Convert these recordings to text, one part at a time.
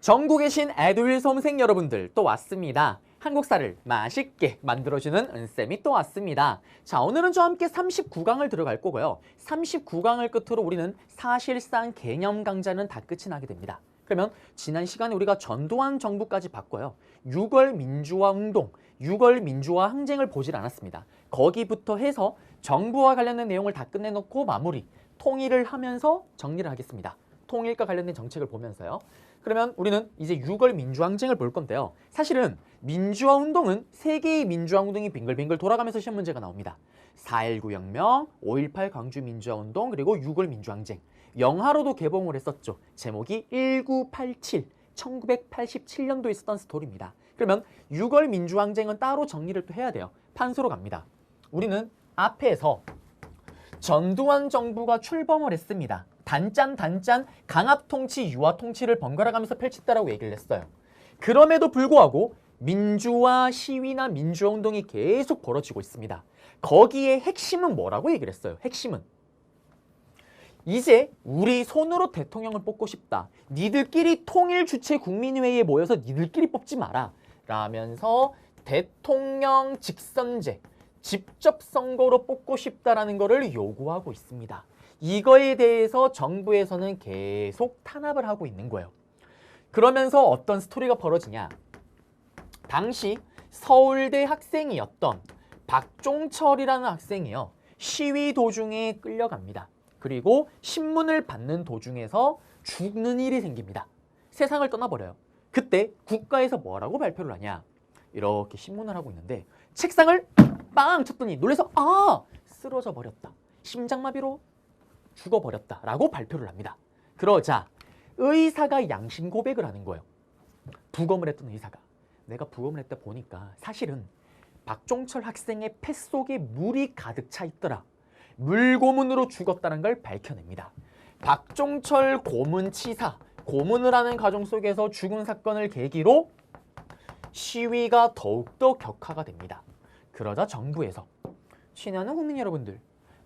전국에 계신 에듀윌 수험생 여러분들 또 왔습니다. 한국사를 맛있게 만들어주는 은쌤이 또 왔습니다. 자, 오늘은 저와 함께 39강을 들어갈 거고요. 39강을 끝으로 우리는 사실상 개념 강좌는 다 끝이 나게 됩니다. 그러면 지난 시간에 우리가 전두환 정부까지 봤고요. 6월 민주화 운동, 6월 민주화 항쟁을 보질 않았습니다. 거기부터 해서 정부와 관련된 내용을 다 끝내놓고 마무리, 통일을 하면서 정리를 하겠습니다. 통일과 관련된 정책을 보면서요. 그러면 우리는 이제 6월 민주화 항쟁을 볼 건데요. 사실은 민주화 운동은 세 개의 민주화 운동이 빙글빙글 돌아가면서 시험 문제가 나옵니다. 4.19 혁명, 5.18 광주 민주화 운동, 그리고 6월 민주화 항쟁. 영화로도 개봉을 했었죠. 제목이 1987, 1987년도에 있었던 스토리입니다. 그러면 6월 민주화 항쟁은 따로 정리를 또 해야 돼요. 판소로 갑니다. 우리는 앞에서 전두환 정부가 출범을 했습니다. 단짠 강압통치, 유화통치를 번갈아 가면서 펼쳤다라고 얘기를 했어요. 그럼에도 불구하고 민주화 시위나 민주화 운동이 계속 벌어지고 있습니다. 거기에 핵심은 뭐라고 얘기를 했어요? 핵심은 이제 우리 손으로 대통령을 뽑고 싶다. 니들끼리 통일주체 국민회의에 모여서 니들끼리 뽑지 마라. 라면서 대통령 직선제, 직접 선거로 뽑고 싶다라는 것을 요구하고 있습니다. 이거에 대해서 정부에서는 계속 탄압을 하고 있는 거예요. 그러면서 어떤 스토리가 벌어지냐. 당시 서울대 학생이었던 박종철이라는 학생이요. 시위 도중에 끌려갑니다. 그리고 신문을 받는 도중에서 죽는 일이 생깁니다. 세상을 떠나버려요. 그때 국가에서 뭐라고 발표를 하냐. 이렇게 신문을 하고 있는데 책상을 빵 쳤더니 놀라서 쓰러져 버렸다. 심장마비로 죽어버렸다 라고 발표를 합니다. 그러자 의사가 양심 고백을 하는 거예요. 부검을 했던 의사가. 내가 부검을 했다 보니까 사실은 박종철 학생의 폐 속에 물이 가득 차 있더라. 물고문으로 죽었다는 걸 밝혀냅니다. 박종철 고문치사, 고문을 하는 과정 속에서 죽은 사건을 계기로 시위가 더욱더 격화가 됩니다. 그러자 정부에서 친애하는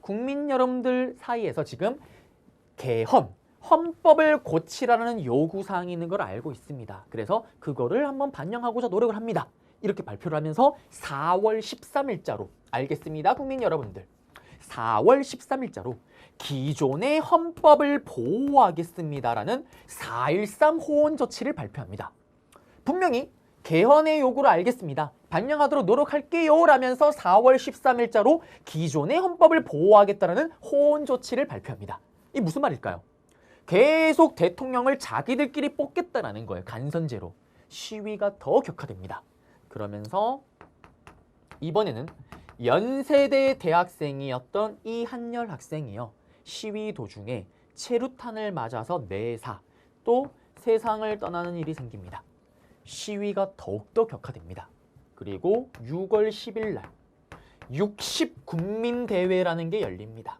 국민 여러분들 사이에서 지금 개헌, 헌법을 고치라는 요구사항이 있는 걸 알고 있습니다. 그래서 그거를 한번 반영하고자 노력을 합니다. 이렇게 발표를 하면서 4월 13일자로 알겠습니다. 국민 여러분들. 4월 13일자로 기존의 헌법을 보호하겠습니다라는 4.13 호언 조치를 발표합니다. 분명히 개헌의 요구를 알겠습니다. 반영하도록 노력할게요 라면서 4월 13일자로 기존의 헌법을 보호하겠다라는 호언 조치를 발표합니다. 이게 무슨 말일까요? 계속 대통령을 자기들끼리 뽑겠다라는 거예요. 간선제로. 시위가 더 격화됩니다. 그러면서 이번에는 연세대 대학생이었던 이한열 학생이요. 시위 도중에 체류탄을 맞아서 내사, 또 세상을 떠나는 일이 생깁니다. 시위가 더욱더 격화됩니다. 그리고 6월 10일 날 60국민대회라는 게 열립니다.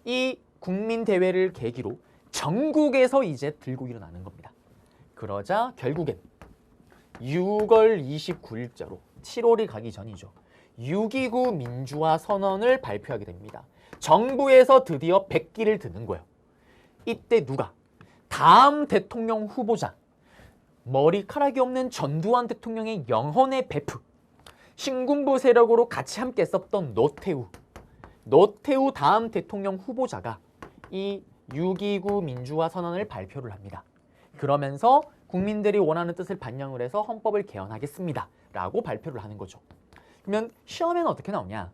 이 국민대회를 계기로 전국에서 이제 들고 일어나는 겁니다. 그러자 결국엔 6월 29일자로 7월이 가기 전이죠. 6.29 민주화 선언을 발표하게 됩니다. 정부에서 드디어 백기를 드는 거예요. 이때 누가? 다음 대통령 후보자, 머리카락이 없는 전두환 대통령의 영혼의 베프, 신군부 세력으로 같이 함께 썼던 노태우 다음 대통령 후보자가 이 6.29 민주화 선언을 발표를 합니다. 그러면서 국민들이 원하는 뜻을 반영을 해서 헌법을 개헌하겠습니다 라고 발표를 하는 거죠. 그러면 시험에는 어떻게 나오냐?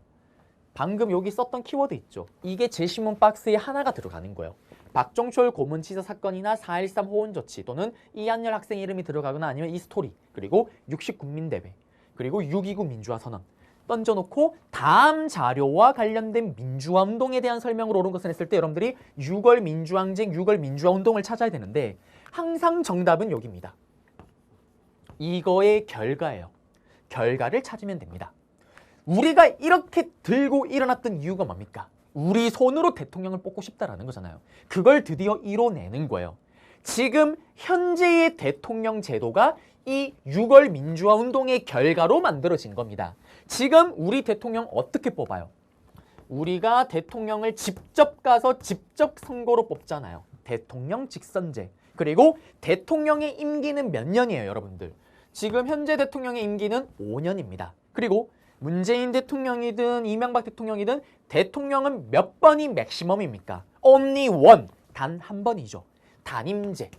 방금 여기 썼던 키워드 있죠. 이게 제시문 박스에 하나가 들어가는 거예요. 박종철 고문치사 사건이나 4.13 호언조치 또는 이한열 학생 이름이 들어가거나 아니면 이 스토리, 그리고 60국민대회, 그리고 6.29 민주화 선언 던져놓고 다음 자료와 관련된 민주화 운동에 대한 설명을 옳은 것을 했을 때 여러분들이 6월 민주항쟁, 6월 민주화 운동을 찾아야 되는데 항상 정답은 여기입니다. 이거의 결과예요. 결과를 찾으면 됩니다. 우리가 이렇게 들고 일어났던 이유가 뭡니까? 우리 손으로 대통령을 뽑고 싶다라는 거잖아요. 그걸 드디어 이뤄내는 거예요. 지금 현재의 대통령 제도가 이 6월 민주화 운동의 결과로 만들어진 겁니다. 지금 우리 대통령 어떻게 뽑아요? 우리가 대통령을 직접 가서 직접 선거로 뽑잖아요. 대통령 직선제. 그리고 대통령의 임기는 몇 년이에요, 여러분들? 지금 현재 대통령의 임기는 5년입니다. 그리고 문재인 대통령이든 이명박 대통령이든 대통령은 몇 번이 맥시멈입니까? only one, 단 한 번이죠. 단임제.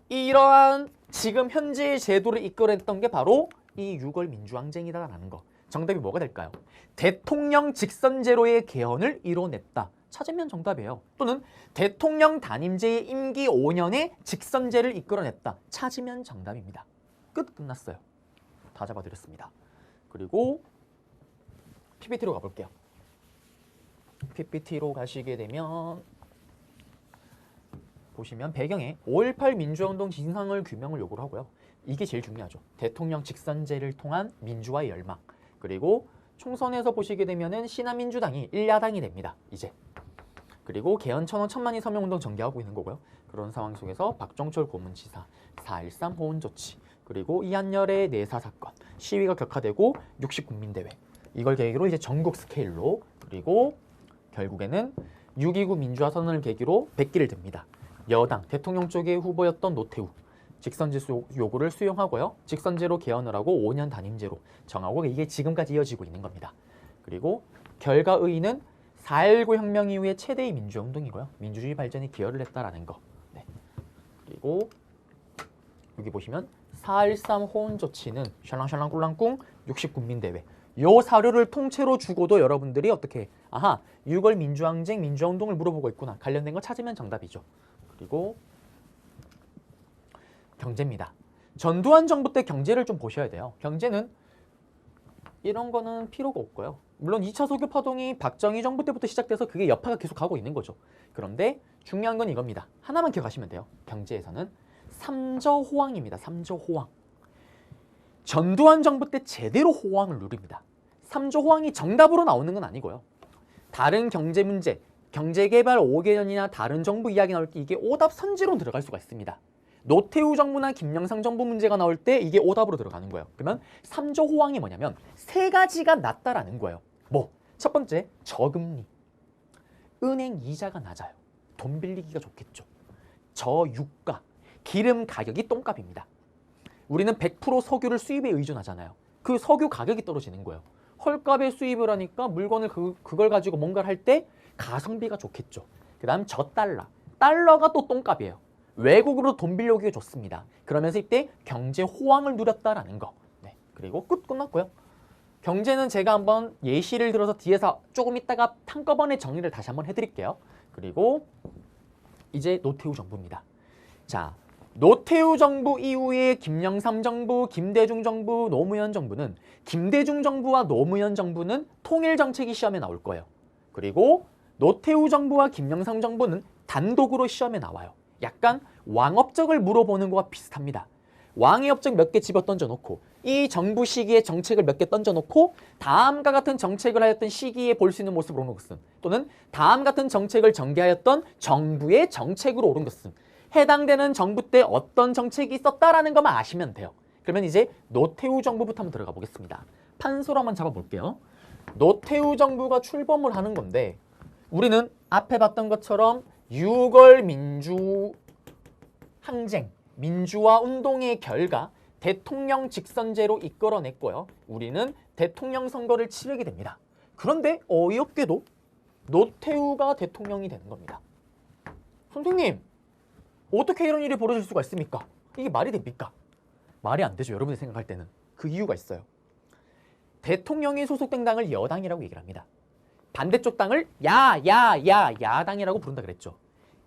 이러한 지금 현재의 제도를 이끌어냈던 게 바로 이 6월 민주항쟁이다라는 거. 정답이 뭐가 될까요? 대통령 직선제로의 개헌을 이뤄냈다. 찾으면 정답이에요. 또는 대통령 단임제의 임기 5년의 직선제를 이끌어냈다. 찾으면 정답입니다. 끝났어요. 다 잡아드렸습니다. 그리고 PPT로 가볼게요. PPT로 가시게 되면 보시면 배경에 5.18 민주화운동 진상을 규명을 요구를 하고요. 이게 제일 중요하죠. 대통령 직선제를 통한 민주화의 열망. 그리고 총선에서 보시게 되면은 신한민주당이 1야당이 됩니다. 이제. 그리고 개헌 1,000원 1,000만이 서명운동 전개하고 있는 거고요. 그런 상황 속에서 박정철 고문치사, 4.13 호원조치, 그리고 이한열의 내사 사건, 시위가 격화되고 60국민대회. 이걸 계기로 이제 전국 스케일로, 그리고 결국에는 6.29 민주화 선언을 계기로 100기를 듭니다. 여당, 대통령 쪽의 후보였던 노태우, 직선제 요구를 수용하고요. 직선제로 개헌을 하고 5년 단임제로 정하고 이게 지금까지 이어지고 있는 겁니다. 그리고 결과 의의는 4.19 혁명 이후의 최대의 민주운동이고요. 민주주의 발전에 기여를 했다라는 거. 네. 그리고 여기 보시면 4.13 호원 조치는 샬랑샬랑 꿀랑꿍 60국민대회. 요 사료를 통째로 주고도 여러분들이 어떻게 6월 민주항쟁, 민주화운동을 물어보고 있구나. 관련된 거 찾으면 정답이죠. 그리고 경제입니다. 전두환 정부 때 경제를 좀 보셔야 돼요. 경제는 이런 거는 필요가 없고요. 물론 2차 석유 파동이 박정희 정부 때부터 시작돼서 그게 여파가 계속 가고 있는 거죠. 그런데 중요한 건 이겁니다. 하나만 기억하시면 돼요. 경제에서는 3저 호황입니다. 3저 호황. 전두환 정부 때 제대로 호황을 누립니다. 3조 호황이 정답으로 나오는 건 아니고요. 다른 경제 문제, 경제개발 5개년이나 다른 정부 이야기 나올 때 이게 오답 선지로 들어갈 수가 있습니다. 노태우 정부나 김영삼 정부 문제가 나올 때 이게 오답으로 들어가는 거예요. 그러면 3조 호황이 뭐냐면 세 가지가 낮다라는 거예요. 뭐? 첫 번째, 저금리. 은행 이자가 낮아요. 돈 빌리기가 좋겠죠. 저유가. 기름 가격이 똥값입니다. 우리는 100% 석유를 수입에 의존하잖아요. 그 석유 가격이 떨어지는 거예요. 헐값에 수입을 하니까 물건을 그걸 가지고 뭔가를 할 때 가성비가 좋겠죠. 그 다음 저달러. 달러가 또 똥값이에요. 외국으로 돈 빌려오기가 좋습니다. 그러면서 이때 경제 호황을 누렸다라는 거. 네. 그리고 끝났고요. 경제는 제가 한번 예시를 들어서 뒤에서 조금 있다가 한꺼번에 정리를 다시 한번 해드릴게요. 그리고 이제 노태우 정부입니다. 자, 노태우 정부 이후에 김영삼 정부, 김대중 정부, 노무현 정부는 김대중 정부와 노무현 정부는 통일 정책이 시험에 나올 거예요. 그리고 노태우 정부와 김영삼 정부는 단독으로 시험에 나와요. 약간 왕업적을 물어보는 거와 비슷합니다. 왕의 업적 몇 개 집어 던져놓고 이 정부 시기에 정책을 몇 개 던져놓고 다음과 같은 정책을 하였던 시기에 볼 수 있는 모습으로 오른 것은 또는 다음 같은 정책을 전개하였던 정부의 정책으로 오른 것은 해당되는 정부 때 어떤 정책이 있었다라는 것만 아시면 돼요. 그러면 이제 노태우 정부부터 한번 들어가 보겠습니다. 판서로 한번 잡아볼게요. 노태우 정부가 출범을 하는 건데 우리는 앞에 봤던 것처럼 6월 민주항쟁, 민주화 운동의 결과 대통령 직선제로 이끌어냈고요. 우리는 대통령 선거를 치르게 됩니다. 그런데 어이없게도 노태우가 대통령이 되는 겁니다. 선생님, 어떻게 이런 일이 벌어질 수가 있습니까? 이게 말이 됩니까? 말이 안 되죠. 여러분이 생각할 때는. 그 이유가 있어요. 대통령이 소속된 당을 여당이라고 얘기를 합니다. 반대쪽 당을 야당이라고 부른다 그랬죠.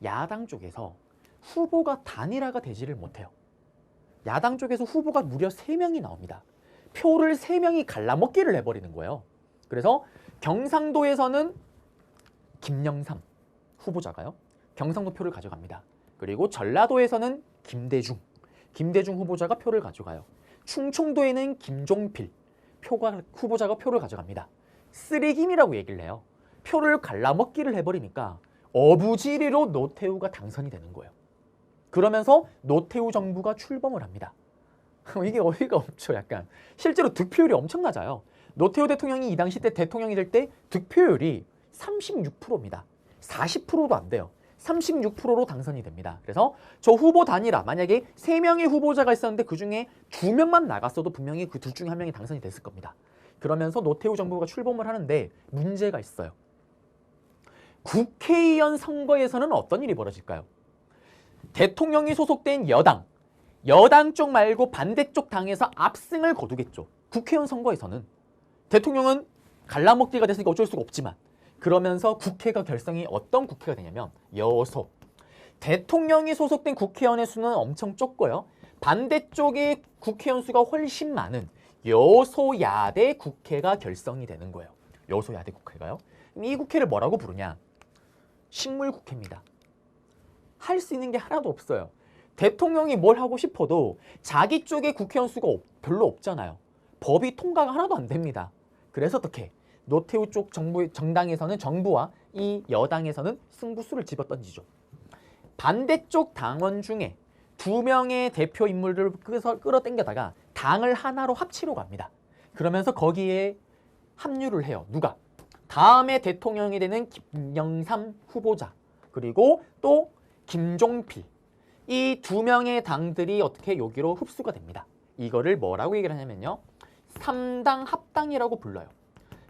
야당 쪽에서 후보가 단일화가 되지를 못해요. 야당 쪽에서 후보가 무려 3명이 나옵니다. 표를 3명이 갈라먹기를 해버리는 거예요. 그래서 경상도에서는 김영삼 후보자가요. 경상도 표를 가져갑니다. 그리고 전라도에서는 김대중 후보자가 표를 가져가요. 충청도에는 김종필 후보자가 표를 가져갑니다. 쓰레김이라고 얘기를 해요. 표를 갈라먹기를 해버리니까 어부지리로 노태우가 당선이 되는 거예요. 그러면서 노태우 정부가 출범을 합니다. 이게 어이가 없죠. 약간 실제로 득표율이 엄청 낮아요. 노태우 대통령이 이 당시 때 대통령이 될 때 득표율이 36%입니다. 40%도 안 돼요. 36%로 당선이 됩니다. 그래서 저 후보 단일화, 만약에 3명의 후보자가 있었는데 그중에 2명만 나갔어도 분명히 그 둘 중에 한 명이 당선이 됐을 겁니다. 그러면서 노태우 정부가 출범을 하는데 문제가 있어요. 국회의원 선거에서는 어떤 일이 벌어질까요? 대통령이 소속된 여당 쪽 말고 반대쪽 당에서 압승을 거두겠죠. 국회의원 선거에서는. 대통령은 갈라먹기가 됐으니까 어쩔 수가 없지만, 그러면서 국회가 결성이 어떤 국회가 되냐면 여소. 대통령이 소속된 국회의원의 수는 엄청 적고요. 반대쪽의 국회의원 수가 훨씬 많은 여소야대 국회가 결성이 되는 거예요. 여소야대 국회가요. 이 국회를 뭐라고 부르냐? 식물국회입니다. 할 수 있는 게 하나도 없어요. 대통령이 뭘 하고 싶어도 자기 쪽에 국회의원 수가 별로 없잖아요. 법이 통과가 하나도 안 됩니다. 그래서 어떻게? 노태우 쪽 정당에서는, 정부와 이 여당에서는 승부수를 집어던지죠. 반대쪽 당원 중에 2명의 대표 인물들을 끌어당겨다가 당을 하나로 합치려고 합니다. 그러면서 거기에 합류를 해요. 누가? 다음에 대통령이 되는 김영삼 후보자, 그리고 또 김종필. 이 2명의 당들이 어떻게 여기로 흡수가 됩니다. 이거를 뭐라고 얘기를 하냐면요, 3당 합당이라고 불러요.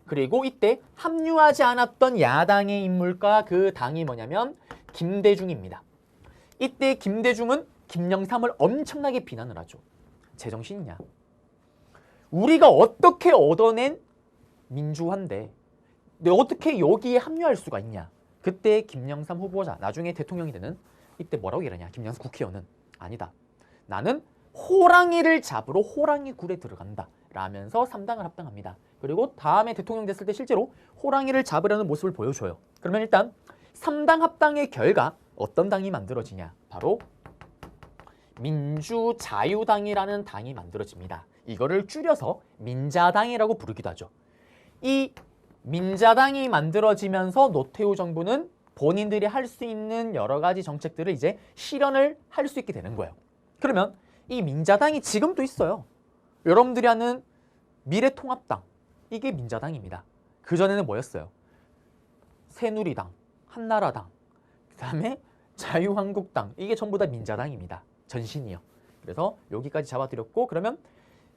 그리고 이때 합류하지 않았던 야당의 인물과 그 당이 뭐냐면 김대중입니다. 이때 김대중은 김영삼을 엄청나게 비난을 하죠. 제정신이냐? 우리가 어떻게 얻어낸 민주화인데 어떻게 여기에 합류할 수가 있냐? 그때 김영삼 후보자, 나중에 대통령이 되는, 이때 뭐라고 얘기하냐? 김영삼 국회의원은 아니다. 나는 호랑이를 잡으러 호랑이 굴에 들어간다 라면서 3당을 합당합니다. 그리고 다음에 대통령 됐을 때 실제로 호랑이를 잡으려는 모습을 보여줘요. 그러면 일단 3당 합당의 결과 어떤 당이 만들어지냐? 바로 민주자유당이라는 당이 만들어집니다. 이거를 줄여서 민자당이라고 부르기도 하죠. 이 민자당이 만들어지면서 노태우 정부는 본인들이 할 수 있는 여러 가지 정책들을 이제 실현을 할 수 있게 되는 거예요. 그러면 이 민자당이 지금도 있어요. 여러분들이 아는 미래통합당, 이게 민자당입니다. 그전에는 뭐였어요? 새누리당, 한나라당, 그 다음에 자유한국당, 이게 전부 다 민자당입니다. 전신이요. 그래서 여기까지 잡아드렸고, 그러면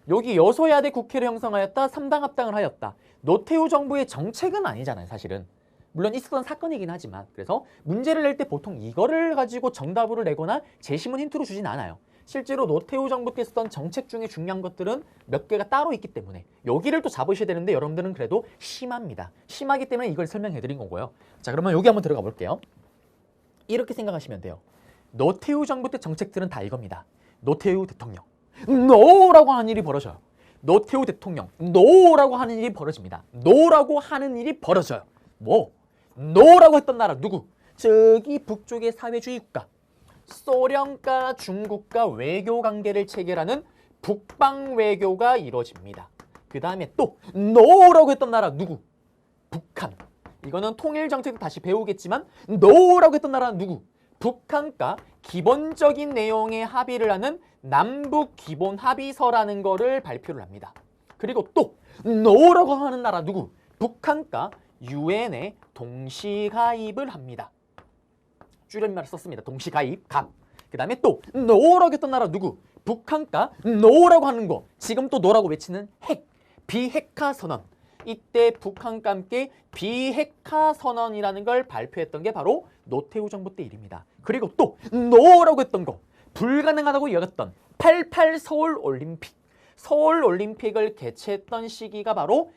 여기 여소야대 국회를 형성하였다, 3당 합당을 하였다. 노태우 정부의 정책은 아니잖아요, 사실은. 물론 있었던 사건이긴 하지만. 그래서 문제를 낼 때 보통 이거를 가지고 정답으로 내거나 재심은 힌트로 주진 않아요. 실제로 노태우 정부 때 썼던 정책 중에 중요한 것들은 몇 개가 따로 있기 때문에 여기를 또 잡으셔야 되는데 여러분들은 그래도 심합니다. 심하기 때문에 이걸 설명해 드린 거고요. 자, 그러면 여기 한번 들어가 볼게요. 이렇게 생각하시면 돼요. 노태우 정부 때 정책들은 다 이겁니다. 노태우 대통령 노라고 하는 일이 벌어져요. 노태우 대통령 노라고 하는 일이 벌어집니다. 노라고 하는 일이 벌어져요. 뭐? 노라고 했던 나라 누구? 저기 북쪽의 사회주의 국가, 소련과 중국과 외교 관계를 체결하는 북방 외교가 이루어집니다. 그 다음에 또 노라고 했던 나라 누구? 북한. 이거는 통일 정책도 다시 배우겠지만 노라고 했던 나라는 누구? 북한과 기본적인 내용의 합의를 하는 남북 기본 합의서라는 거를 발표를 합니다. 그리고 또 노라고 하는 나라 누구? 북한과 유엔에 동시가입을 합니다. 줄임말을 썼습니다. 동시가입, 갑. 그 다음에 또 노라고 했던 나라 누구? 북한과 노라고 하는 거, 지금 또 노라고 외치는 핵, 비핵화 선언. 이때 북한과 함께 비핵화 선언이라는 걸 발표했던 게 바로 노태우 정부 때 일입니다. 그리고 또 노라고 했던 거, 불가능하다고 여겼던 88 서울올림픽. 서울올림픽을 개최했던 시기가 바로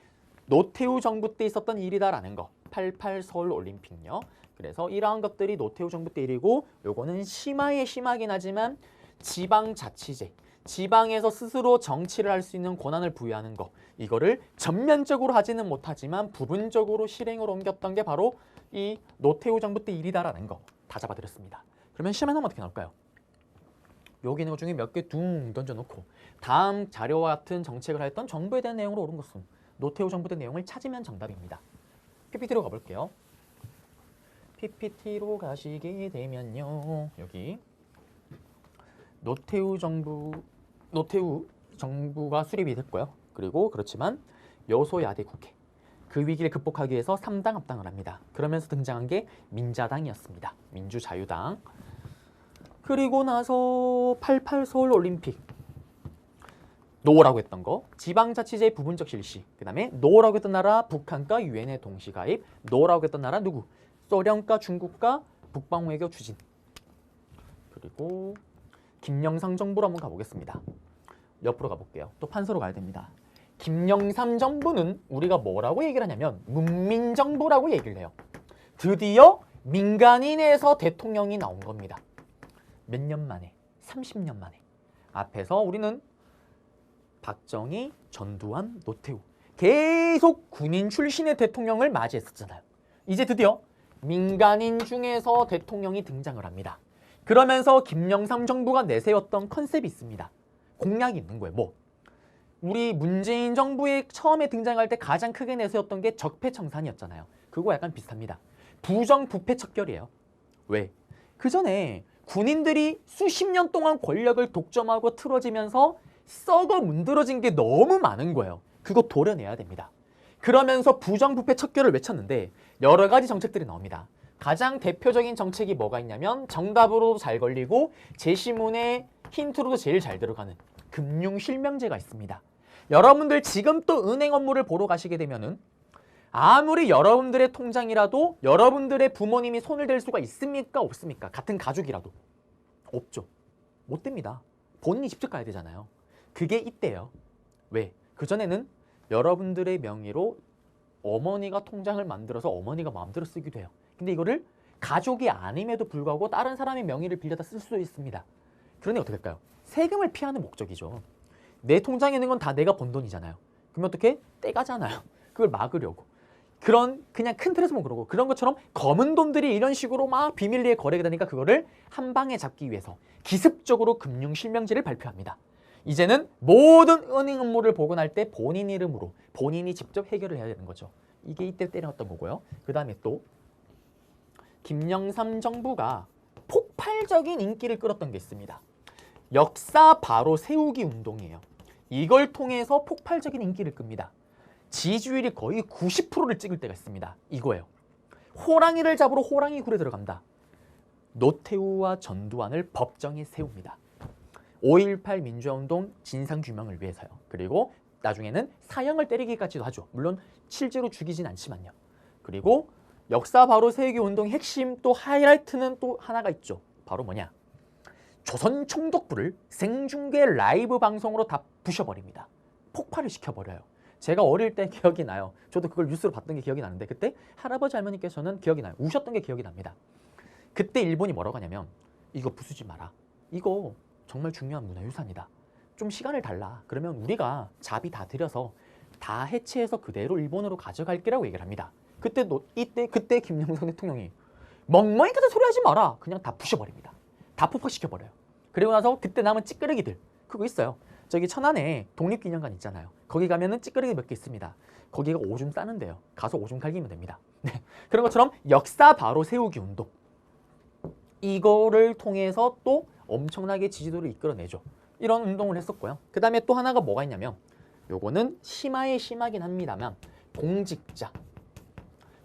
노태우 정부 때 있었던 일이다라는 거. 88 서울올림픽요. 그래서 이러한 것들이 노태우 정부 때 일이고, 요거는 심하게 심하긴 하지만 지방자치제, 지방에서 스스로 정치를 할 수 있는 권한을 부여하는 거, 이거를 전면적으로 하지는 못하지만 부분적으로 실행으로 옮겼던 게 바로 이 노태우 정부 때 일이다라는 거 다 잡아드렸습니다. 그러면 시험에 나오면 어떻게 나올까요? 여기 있는 것 중에 몇 개 둥 던져놓고 다음 자료와 같은 정책을 하였던 정부에 대한 내용으로 옳은 것은 노태우 정부 때 내용을 찾으면 정답입니다. PPT로 가볼게요. PPT로 가시게 되면요, 여기 노태우 정부가 수립이 됐고요. 그리고 그렇지만 여소야대 국회, 그 위기를 극복하기 위해서 3당 합당을 합니다. 그러면서 등장한 게 민자당이었습니다. 민주자유당. 그리고 나서 88 서울올림픽. 노라고 했던 거, 지방자치제 부분적 실시, 그 다음에 노라고 했던 나라 북한과 유엔에 동시 가입, 노라고 했던 나라 누구? 소련과 중국과 북방외교 추진. 그리고 김영삼 정부로 한번 가보겠습니다. 옆으로 가볼게요. 또 판서로 가야 됩니다. 김영삼 정부는 우리가 뭐라고 얘기를 하냐면 문민정부라고 얘기를 해요. 드디어 민간인에서 대통령이 나온 겁니다. 몇 년 만에? 30년 만에. 앞에서 우리는 박정희, 전두환, 노태우 계속 군인 출신의 대통령을 맞이했었잖아요. 이제 드디어 민간인 중에서 대통령이 등장을 합니다. 그러면서 김영삼 정부가 내세웠던 컨셉이 있습니다. 공약이 있는 거예요. 뭐? 우리 문재인 정부에 처음에 등장할 때 가장 크게 내세웠던 게 적폐청산이었잖아요. 그거 약간 비슷합니다. 부정부패 척결이에요. 왜? 그 전에 군인들이 수십 년 동안 권력을 독점하고 틀어지면서 썩어 문드러진 게 너무 많은 거예요. 그거 도려내야 됩니다. 그러면서 부정부패 척결을 외쳤는데 여러 가지 정책들이 나옵니다. 가장 대표적인 정책이 뭐가 있냐면 정답으로도 잘 걸리고 제시문의 힌트로도 제일 잘 들어가는 금융실명제가 있습니다. 여러분들 지금 또 은행 업무를 보러 가시게 되면은 아무리 여러분들의 통장이라도 여러분들의 부모님이 손을 댈 수가 있습니까? 없습니까? 같은 가족이라도. 없죠. 못 됩니다. 본인이 직접 가야 되잖아요. 그게 이때예요. 왜? 그전에는 여러분들의 명의로 어머니가 통장을 만들어서 어머니가 마음대로 쓰기도 해요. 근데 이거를 가족이 아님에도 불구하고 다른 사람의 명의를 빌려다 쓸 수도 있습니다. 그러니 어떻게 할까요? 세금을 피하는 목적이죠. 내 통장에 있는 건 다 내가 번 돈이잖아요. 그러면 어떻게? 떼가잖아요. 그걸 막으려고. 그냥 큰 틀에서 뭐 그러고 그런 것처럼 검은 돈들이 이런 식으로 막 비밀리에 거래가 되니까 그거를 한 방에 잡기 위해서 기습적으로 금융실명제를 발표합니다. 이제는 모든 은행 업무를 보관할 때 본인 이름으로 본인이 직접 해결을 해야 되는 거죠. 이게 이때 때려놨던 거고요. 그 다음에 또 김영삼 정부가 폭발적인 인기를 끌었던 게 있습니다. 역사 바로 세우기 운동이에요. 이걸 통해서 폭발적인 인기를 끕니다. 지지율이 거의 90%를 찍을 때가 있습니다. 이거예요. 호랑이를 잡으러 호랑이 굴에 들어간다. 노태우와 전두환을 법정에 세웁니다. 5.18 민주화운동 진상규명을 위해서요. 그리고 나중에는 사형을 때리기까지도 하죠. 물론 실제로 죽이진 않지만요. 그리고 역사 바로 세우기 운동의 핵심 또 하이라이트는 또 하나가 있죠. 바로 뭐냐? 조선 총독부를 생중계 라이브 방송으로 다 부셔버립니다. 폭발을 시켜버려요. 제가 어릴 때 기억이 나요. 저도 그걸 뉴스로 봤던 게 기억이 나는데 그때 할아버지 할머니께서는 기억이 나요. 우셨던 게 기억이 납니다. 그때 일본이 뭐라고 하냐면 이거 부수지 마라. 이거 정말 중요한 문화유산이다. 좀 시간을 달라. 그러면 우리가 자비 다 들여서 다 해체해서 그대로 일본으로 가져갈게라고 얘기를 합니다. 그때 김영삼 대통령이 멍멍이 같은 소리 하지 마라. 그냥 다 부셔버립니다. 다 폭파시켜버려요. 그리고 나서 그때 남은 찌끄레기들 그거 있어요. 저기 천안에 독립기념관 있잖아요. 거기 가면은 찌끄레기 몇 개 있습니다. 거기가 오줌 싸는데요. 가서 오줌 갈기면 됩니다. 네. 그런 것처럼 역사 바로 세우기 운동. 이거를 통해서 또 엄청나게 지지도를 이끌어내죠. 이런 운동을 했었고요. 그 다음에 또 하나가 뭐가 있냐면 요거는 심하에 심하긴 합니다만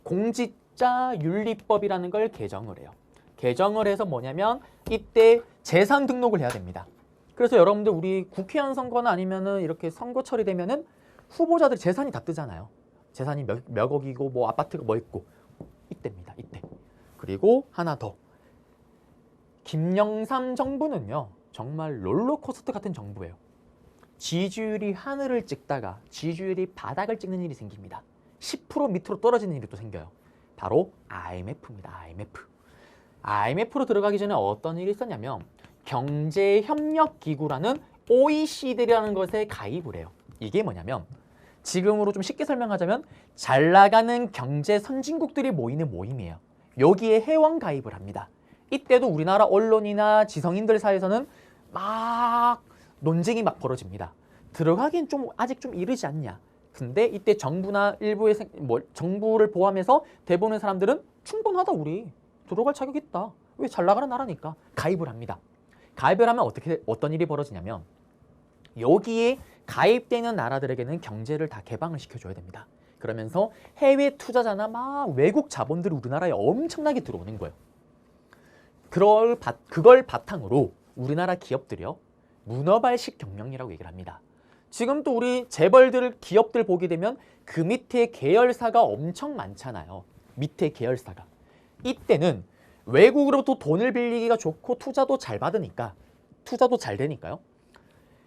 공직자 윤리법이라는 걸 개정을 해요. 개정을 해서 뭐냐면 이때 재산 등록을 해야 됩니다. 그래서 여러분들 우리 국회의원 선거나 아니면은 이렇게 선거 처리되면은 후보자들 재산이 다 뜨잖아요. 재산이 몇 억이고 뭐 아파트가 뭐 있고 이때입니다. 이때. 그리고 하나 더. 김영삼 정부는요. 정말 롤러코스터 같은 정부예요. 지지율이 하늘을 찍다가 지지율이 바닥을 찍는 일이 생깁니다. 10% 밑으로 떨어지는 일이 또 생겨요. 바로 IMF입니다. IMF로 들어가기 전에 어떤 일이 있었냐면 경제협력기구라는 OECD라는 것에 가입을 해요. 이게 뭐냐면 지금으로 좀 쉽게 설명하자면 잘 나가는 경제 선진국들이 모이는 모임이에요. 여기에 회원 가입을 합니다. 이때도 우리나라 언론이나 지성인들 사이에서는 막 논쟁이 막 벌어집니다. 들어가긴 좀 아직 좀 이르지 않냐. 근데 이때 정부나 일부의 정부를 포함해서 대부분의 사람들은 충분하다 우리. 들어갈 자격 있다. 왜 잘 나가는 나라니까. 가입을 합니다. 가입을 하면 어떤 일이 벌어지냐면 여기에 가입되는 나라들에게는 경제를 다 개방을 시켜줘야 됩니다. 그러면서 해외 투자자나 막 외국 자본들이 우리나라에 엄청나게 들어오는 거예요. 그걸 바탕으로 우리나라 기업들이요. 문어발식 경영이라고 얘기를 합니다. 지금 또 우리 재벌들, 기업들 보게 되면 그 밑에 계열사가 엄청 많잖아요. 밑에 계열사가. 이때는 외국으로부터 돈을 빌리기가 좋고 투자도 잘 받으니까, 투자도 잘 되니까요.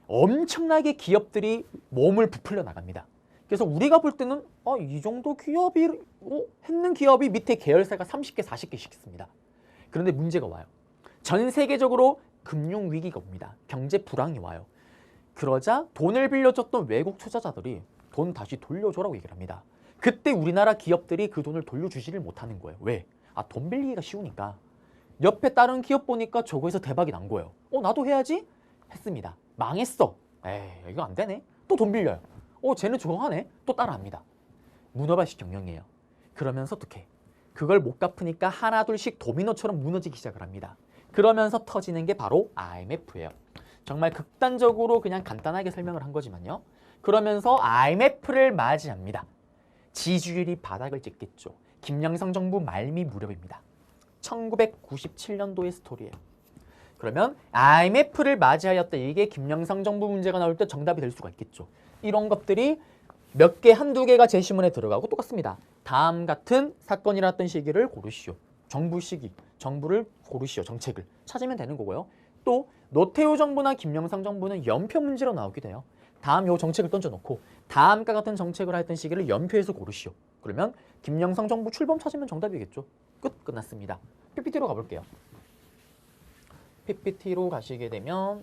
엄청나게 기업들이 몸을 부풀려 나갑니다. 그래서 우리가 볼 때는 이 정도 기업이 했는 기업이 밑에 계열사가 30개, 40개씩 있습니다. 그런데 문제가 와요. 전 세계적으로 금융위기가 옵니다. 경제 불황이 와요. 그러자 돈을 빌려줬던 외국 투자자들이 돈 다시 돌려줘라고 얘기를 합니다. 그때 우리나라 기업들이 그 돈을 돌려주지를 못하는 거예요. 왜? 돈 빌리기가 쉬우니까. 옆에 다른 기업 보니까 저거에서 대박이 난 거예요. 나도 해야지? 했습니다. 망했어. 에이, 이거 안 되네. 또 돈 빌려요. 쟤는 저거 하네. 또 따라합니다. 문어발식 경영이에요. 그러면서 어떻게? 그걸 못 갚으니까 하나 둘씩 도미노처럼 무너지기 시작을 합니다. 그러면서 터지는 게 바로 IMF예요. 정말 극단적으로 그냥 간단하게 설명을 한 거지만요. 그러면서 IMF를 맞이합니다. 지지율이 바닥을 찍겠죠. 김영삼 정부 말미 무렵입니다. 1997년도의 스토리예요. 그러면 IMF를 맞이하였다. 이게 김영삼 정부 문제가 나올 때 정답이 될 수가 있겠죠. 이런 것들이 몇 개, 한두 개가 제시문에 들어가고 똑같습니다. 다음 같은 사건이 일어났던 시기를 고르시오. 정부 시기, 정부를 고르시오. 정책을 찾으면 되는 거고요. 또 노태우 정부나 김영삼 정부는 연표 문제로 나오게 돼요. 다음 요 정책을 던져놓고 다음과 같은 정책을 했던 시기를 연표해서 고르시오. 그러면 김영삼 정부 출범 찾으면 정답이겠죠. 끝났습니다. PPT로 가볼게요. PPT로 가시게 되면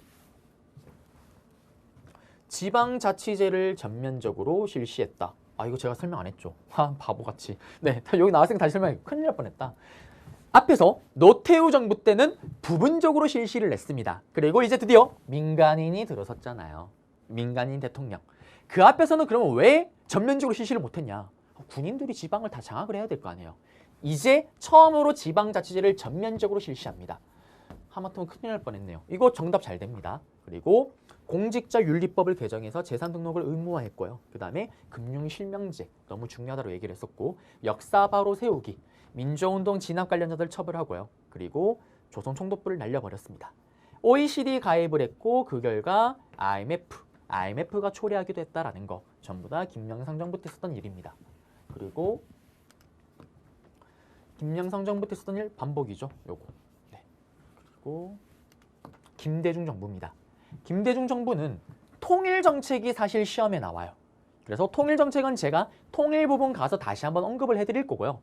지방자치제를 전면적으로 실시했다. 이거 제가 설명 안 했죠. 바보같이. 네, 여기 나왔으니까 다시 설명해. 큰일 날 뻔했다. 앞에서 노태우 정부 때는 부분적으로 실시를 했습니다. 그리고 이제 드디어 민간인이 들어섰잖아요. 민간인 대통령. 그 앞에서는 그러면 왜 전면적으로 실시를 못했냐? 군인들이 지방을 다 장악을 해야 될 거 아니에요. 이제 처음으로 지방자치제를 전면적으로 실시합니다. 하마터면 큰일 날 뻔했네요. 이거 정답 잘 됩니다. 그리고 공직자윤리법을 개정해서 재산 등록을 의무화했고요. 그 다음에 금융실명제 너무 중요하다고 얘기를 했었고, 역사 바로 세우기, 민주운동 진압 관련자들 처벌하고요. 그리고 조선총독부를 날려버렸습니다. OECD 가입을 했고 그 결과 IMF가 초래하기도 했다라는 거 전부 다 김영삼 정부 때 썼던 일입니다. 그리고 김영삼 정부 때 썼던 일 반복이죠. 요거. 네. 그리고 김대중 정부입니다. 김대중 정부는 통일정책이 사실 시험에 나와요. 그래서 통일정책은 제가 통일 부분 가서 다시 한번 언급을 해드릴 거고요.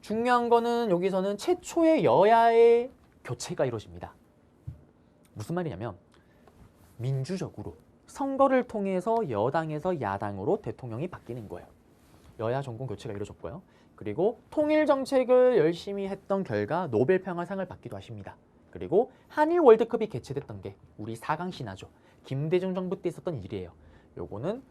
중요한 거는 여기서는 최초의 여야의 교체가 이루어집니다. 무슨 말이냐면 민주적으로 선거를 통해서 여당에서 야당으로 대통령이 바뀌는 거예요. 여야 정권 교체가 이루어졌고요. 그리고 통일정책을 열심히 했던 결과 노벨평화상을 받기도 하십니다. 그리고 한일 월드컵이 개최됐던 게 우리 4강 신화죠. 김대중 정부 때 있었던 일이에요. 요거는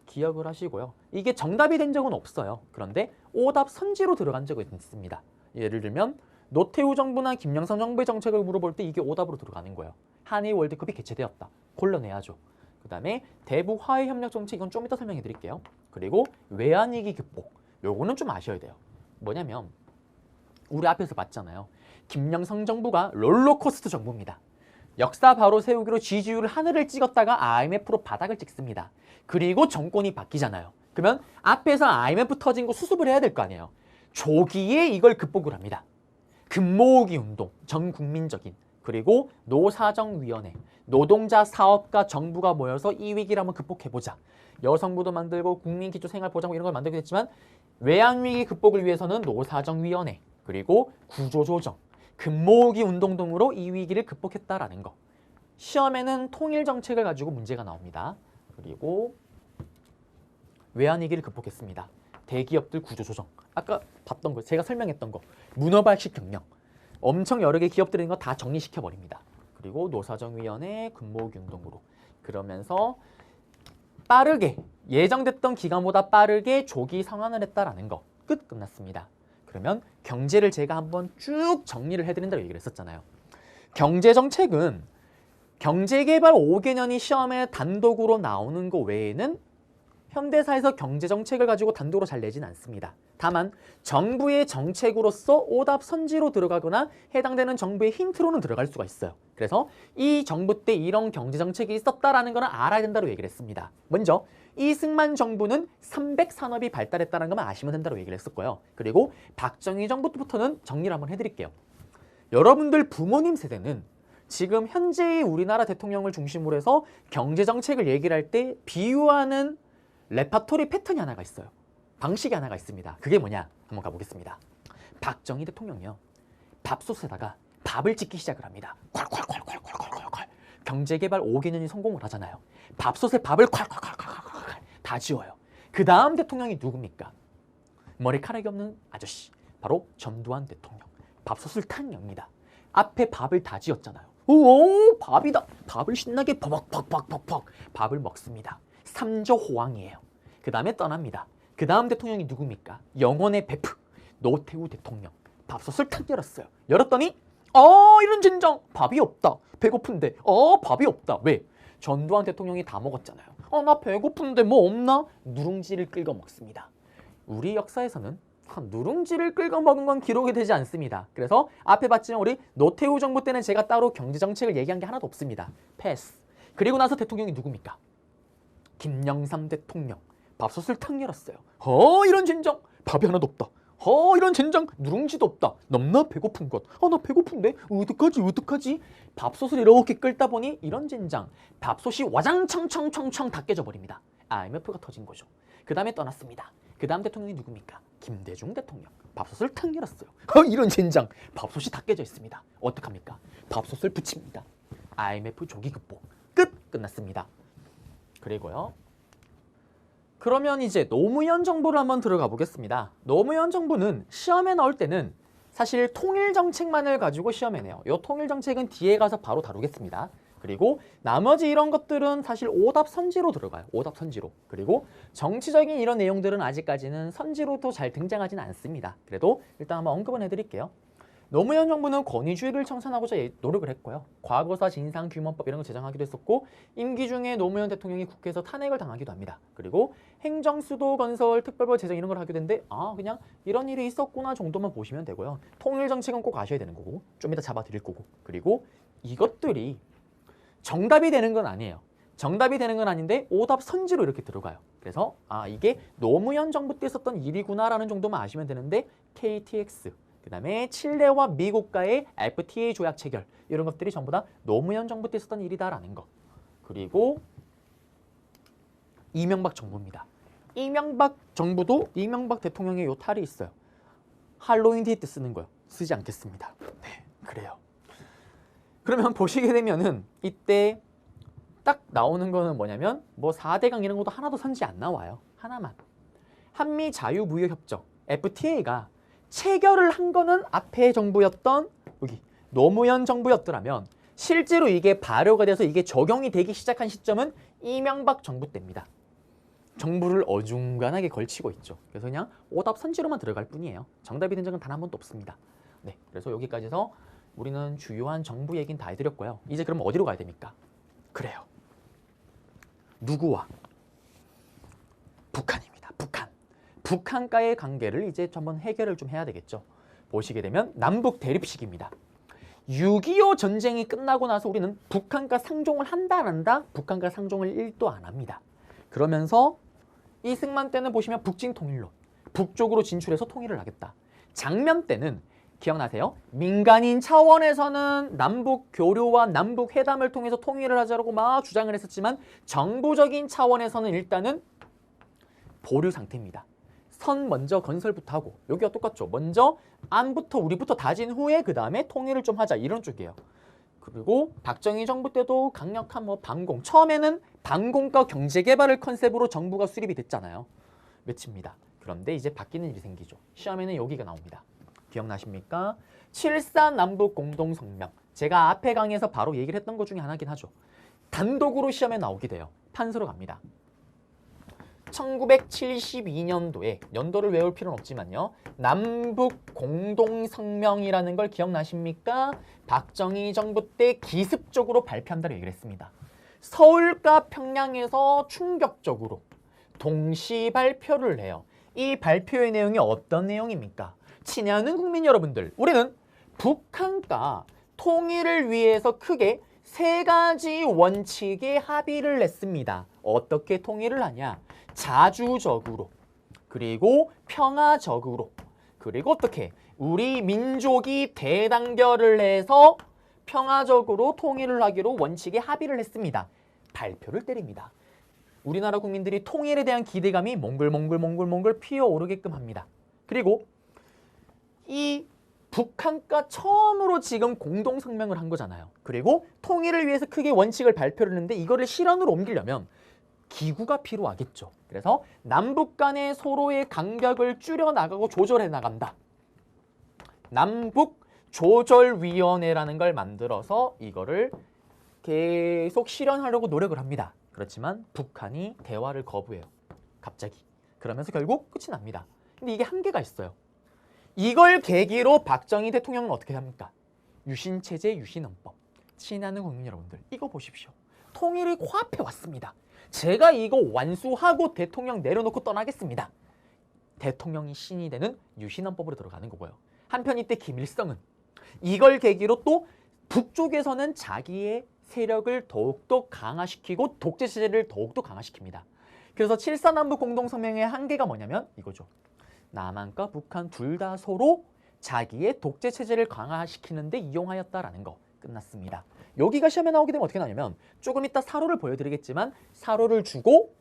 기억을 하시고요. 이게 정답이 된 적은 없어요. 그런데 오답 선지로 들어간 적은 있습니다. 예를 들면 노태우 정부나 김영삼 정부의 정책을 물어볼 때 이게 오답으로 들어가는 거예요. 한일 월드컵이 개최되었다. 골라내야죠. 그 다음에 대북 화해협력 정책, 이건 좀 이따 설명해 드릴게요. 그리고 외환위기 극복, 요거는 좀 아셔야 돼요. 뭐냐면 우리 앞에서 봤잖아요. 김영삼 정부가 롤러코스터 정부입니다. 역사 바로 세우기로 지지율 하늘을 찍었다가 IMF로 바닥을 찍습니다. 그리고 정권이 바뀌잖아요. 그러면 앞에서 IMF 터진 거 수습을 해야 될 거 아니에요. 조기에 이걸 극복을 합니다. 금모으기 운동, 전국민적인, 그리고 노사정위원회, 노동자, 사업가, 정부가 모여서 이 위기를 한번 극복해보자. 여성부도 만들고 국민기초생활보장부 이런 걸 만들게 됐지만 외환위기 극복을 위해서는 노사정위원회, 그리고 구조조정, 금모으기 운동 등으로 이 위기를 극복했다라는 거. 시험에는 통일정책을 가지고 문제가 나옵니다. 그리고 외환위기를 극복했습니다. 대기업들 구조조정, 아까 봤던 거, 제가 설명했던 거, 문어발식 경영, 엄청 여러 개 기업들이 있는 거 다 정리시켜버립니다. 그리고 노사정위원회, 금모으기 운동으로. 그러면서 빠르게, 예정됐던 기간보다 빠르게 조기 상환을 했다라는 거. 끝났습니다. 그러면 경제를 제가 한번 쭉 정리를 해드린다고 얘기를 했었잖아요. 경제정책은 경제개발 5개년이 시험에 단독으로 나오는 거 외에는 현대사에서 경제정책을 가지고 단독으로 잘 내진 않습니다. 다만 정부의 정책으로서 오답 선지로 들어가거나 해당되는 정부의 힌트로는 들어갈 수가 있어요. 그래서 이 정부 때 이런 경제정책이 있었다라는 거는 알아야 된다고 얘기를 했습니다. 먼저 이승만 정부는 300산업이 발달했다는 것만 아시면 된다고 얘기를 했었고요. 그리고 박정희 정부 때부터는 정리를 한번 해드릴게요. 여러분들 부모님 세대는 지금 현재의 우리나라 대통령을 중심으로 해서 경제정책을 얘기를 할 때 비유하는 레파토리 패턴이 하나가 있어요. 방식이 하나가 있습니다. 그게 뭐냐? 한번 가보겠습니다. 박정희 대통령이요. 밥솥에다가 밥을 짓기 시작을 합니다. 콸콸콸콸콸콸콸. 경제개발 5개년이 성공을 하잖아요. 밥솥에 밥을 콸콸콸콸콸 다 지어요. 그 다음 대통령이 누굽니까? 머리카락이 없는 아저씨. 바로 전두환 대통령. 밥솥을 탁 엽니다. 앞에 밥을 다 지었잖아요. 오, 밥이다. 밥을 신나게 퍽퍽퍽퍽퍽 밥을 먹습니다. 삼조호왕이에요. 그 다음에 떠납니다. 그 다음 대통령이 누굽니까? 영원의 베프 노태우 대통령. 밥솥을 탁 열었어요. 열었더니 이런 젠장 밥이 없다. 배고픈데 밥이 없다. 왜? 전두환 대통령이 다 먹었잖아요. 나 배고픈데 뭐 없나? 누룽지를 끓여 먹습니다. 우리 역사에서는 누룽지를 끓여 먹은 건 기록이 되지 않습니다. 그래서 앞에 봤지만 우리 노태우 정부 때는 제가 따로 경제정책을 얘기한 게 하나도 없습니다. 패스. 그리고 나서 대통령이 누굽니까? 김영삼 대통령. 밥솥을 탁 열었어요. 이런 젠장 밥이 하나도 없다. 이런 젠장 누룽지도 없다. 넘나 배고픈 것. 나 배고픈데 어떡하지? 밥솥을 이렇게 끓다 보니 이런 젠장 밥솥이 와장창창창창 다 깨져버립니다. IMF가 터진 거죠. 그 다음에 떠났습니다. 그 다음 대통령이 누굽니까? 김대중 대통령. 밥솥을 탁 열었어요. 이런 젠장 밥솥이 다 깨져 있습니다. 어떡합니까? 밥솥을 붙입니다. IMF 조기 극복. 끝났습니다. 그리고요. 그러면 이제 노무현 정부를 한번 들어가 보겠습니다. 노무현 정부는 시험에 나올 때는 사실 통일정책만을 가지고 시험에 내요. 이 통일정책은 뒤에 가서 바로 다루겠습니다. 그리고 나머지 이런 것들은 사실 오답 선지로 들어가요. 오답 선지로. 그리고 정치적인 이런 내용들은 아직까지는 선지로도 잘 등장하지는 않습니다. 그래도 일단 한번 언급은 해드릴게요. 노무현 정부는 권위주의를 청산하고자 노력을 했고요. 과거사 진상규명법 이런 거 제정하기도 했었고 임기 중에 노무현 대통령이 국회에서 탄핵을 당하기도 합니다. 그리고 행정수도 건설 특별법 제정 이런 걸 하게 되는데 그냥 이런 일이 있었구나 정도만 보시면 되고요. 통일정책은 꼭 아셔야 되는 거고 좀 이따 잡아드릴 거고 그리고 이것들이 정답이 되는 건 아니에요. 정답이 되는 건 아닌데 오답 선지로 이렇게 들어가요. 그래서 이게 노무현 정부 때 썼던 일이구나라는 정도만 아시면 되는데 KTX 그 다음에 칠레와 미국과의 FTA 조약 체결 이런 것들이 전부 다 노무현 정부 때 썼던 일이다라는 거. 그리고 이명박 정부입니다. 이명박 정부도 이명박 대통령의 요 탈이 있어요. 할로윈 데이 때 쓰는 거요. 쓰지 않겠습니다. 네, 그래요. 그러면 보시게 되면은 이때 딱 나오는 거는 뭐냐면 뭐 4대강 이런 것도 하나도 선지 안 나와요. 하나만. 한미 자유무역협정 FTA가 체결을 한 거는 앞에 정부였던 여기 노무현 정부였더라면 실제로 이게 발효가 돼서 이게 적용이 되기 시작한 시점은 이명박 정부 때입니다. 정부를 어중간하게 걸치고 있죠. 그래서 그냥 오답 선지로만 들어갈 뿐이에요. 정답이 된 적은 단 한 번도 없습니다. 네, 그래서 여기까지 해서 우리는 주요한 정부 얘기는 다 해드렸고요. 이제 그럼 어디로 가야 됩니까? 그래요. 누구와? 북한입니다. 북한. 북한과의 관계를 이제 한번 해결을 좀 해야 되겠죠. 보시게 되면 남북 대립식입니다. 6.25 전쟁이 끝나고 나서 우리는 북한과 상종을 한다 안 한다? 북한과 상종을 1도 안 합니다. 그러면서 이승만 때는 보시면 북진 통일론. 북쪽으로 진출해서 통일을 하겠다. 장면 때는 기억나세요? 민간인 차원에서는 남북 교류와 남북 회담을 통해서 통일을 하자고 막 주장을 했었지만 정부적인 차원에서는 일단은 보류 상태입니다. 선 먼저 건설부터 하고 여기가 똑같죠. 먼저 안부터 우리부터 다진 후에 그 다음에 통일을 좀 하자 이런 쪽이에요. 그리고 박정희 정부 때도 강력한 방공 처음에는 방공과 경제개발을 컨셉으로 정부가 수립이 됐잖아요. 외칩니다. 그런데 이제 바뀌는 일이 생기죠. 시험에는 여기가 나옵니다. 기억나십니까? 7.4 남북 공동성명. 제가 앞에 강의에서 바로 얘기를 했던 것 중에 하나긴 하죠. 단독으로 시험에 나오게 돼요. 판서로 갑니다. 1972년도에 연도를 외울 필요는 없지만요. 남북 공동성명이라는 걸 기억나십니까? 박정희 정부 때 기습적으로 발표한다고 얘기를 했습니다. 서울과 평양에서 충격적으로 동시 발표를 해요. 이 발표의 내용이 어떤 내용입니까? 친애하는 국민 여러분들, 우리는 북한과 통일을 위해서 크게 세 가지 원칙에 합의를 했습니다. 어떻게 통일을 하냐? 자주적으로, 그리고 평화적으로, 그리고 어떻게? 우리 민족이 대단결을 해서 평화적으로 통일을 하기로 원칙에 합의를 했습니다. 발표를 때립니다. 우리나라 국민들이 통일에 대한 기대감이 몽글몽글 피어오르게끔 합니다. 그리고 이 북한과 처음으로 지금 공동성명을 한 거잖아요. 그리고 통일을 위해서 크게 원칙을 발표를 했는데 이거를 실현으로 옮기려면 기구가 필요하겠죠. 그래서 남북 간의 서로의 간격을 줄여나가고 조절해 나간다. 남북조절위원회라는 걸 만들어서 이거를 계속 실현하려고 노력을 합니다. 그렇지만 북한이 대화를 거부해요. 갑자기. 그러면서 결국 끝이 납니다. 근데 이게 한계가 있어요. 이걸 계기로 박정희 대통령은 어떻게 합니까? 유신체제, 유신헌법. 친애하는 국민 여러분들, 이거 보십시오. 통일이 코앞에 왔습니다. 제가 이거 완수하고 대통령 내려놓고 떠나겠습니다. 대통령이 신이 되는 유신헌법으로 들어가는 거고요. 한편 이때 김일성은 이걸 계기로 또 북쪽에서는 자기의 세력을 더욱더 강화시키고 독재체제를 더욱더 강화시킵니다. 그래서 7.4 남북 공동성명의 한계가 뭐냐면 이거죠. 남한과 북한 둘 다 서로 자기의 독재체제를 강화시키는데 이용하였다라는 거. 끝났습니다. 여기가 시험에 나오게 되면 어떻게 나냐면 조금 이따 사료를 보여드리겠지만 사료를 주고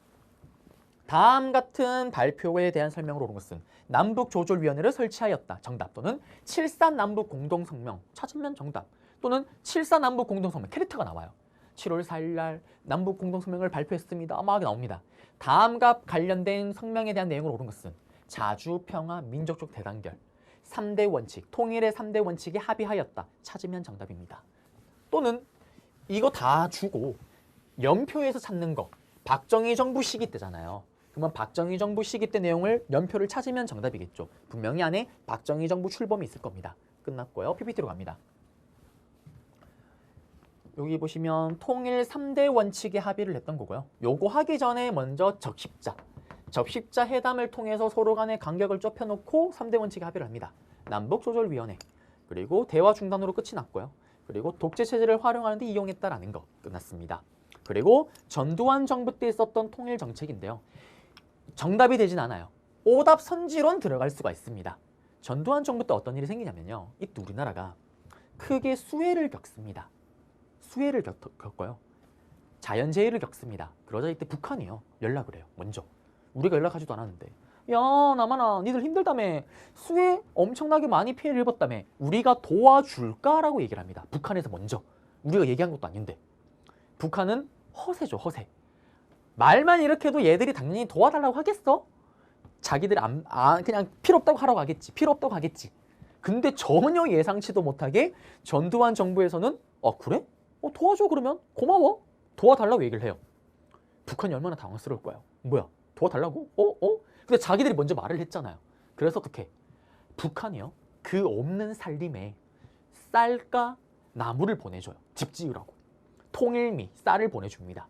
다음 같은 발표에 대한 설명으로 온 것은 남북조절위원회를 설치하였다. 정답. 또는 7.4 남북 공동성명 찾으면 정답. 또는 7.4 남북 공동성명 캐릭터가 나와요. 7월 4일 날 남북 공동성명을 발표했습니다. 막 나옵니다. 다음과 관련된 성명에 대한 내용을 옳은 것은 자주, 평화, 민족적 대단결 3대 원칙, 통일의 3대 원칙에 합의하였다. 찾으면 정답입니다. 또는 이거 다 주고 연표에서 찾는 거. 박정희 정부 시기 때잖아요. 그러면 박정희 정부 시기 때 내용을 연표를 찾으면 정답이겠죠. 분명히 안에 박정희 정부 출범이 있을 겁니다. 끝났고요. PPT로 갑니다. 여기 보시면 통일 3대 원칙에 합의를 했던 거고요. 요거 하기 전에 먼저 적십자 회담을 통해서 서로 간의 간격을 좁혀놓고 3대 원칙에 합의를 합니다. 남북조절위원회, 그리고 대화 중단으로 끝이 났고요. 그리고 독재체제를 활용하는 데 이용했다라는 거. 끝났습니다. 그리고 전두환 정부 때 있었던 통일 정책인데요. 정답이 되진 않아요. 오답 선지론 들어갈 수가 있습니다. 전두환 정부 때 어떤 일이 생기냐면요. 이때 우리나라가 크게 수해를 겪습니다. 수해를 겪어요. 자연재해를 겪습니다. 그러자 이때 북한이요. 연락을 해요. 먼저. 우리가 연락하지도 않았는데. 야, 남한아, 니들 힘들다며. 수해 엄청나게 많이 피해를 입었다며. 우리가 도와줄까라고 얘기를 합니다. 북한에서 먼저. 우리가 얘기한 것도 아닌데. 북한은 허세죠, 허세. 말만 이렇게 해도 얘들이 당연히 도와달라고 하겠어? 자기들이 그냥 필요 없다고 하라고 하겠지. 필요 없다고 하겠지. 근데 전혀 예상치도 못하게 전두환 정부에서는 그래? 도와줘 그러면 고마워. 도와달라고 얘기를 해요. 북한이 얼마나 당황스러울 거예요. 뭐야? 도와달라고? 근데 자기들이 먼저 말을 했잖아요. 그래서 어떻게? 북한이요. 그 없는 살림에 쌀과 나무를 보내줘요. 집 지으라고. 통일미, 쌀을 보내줍니다.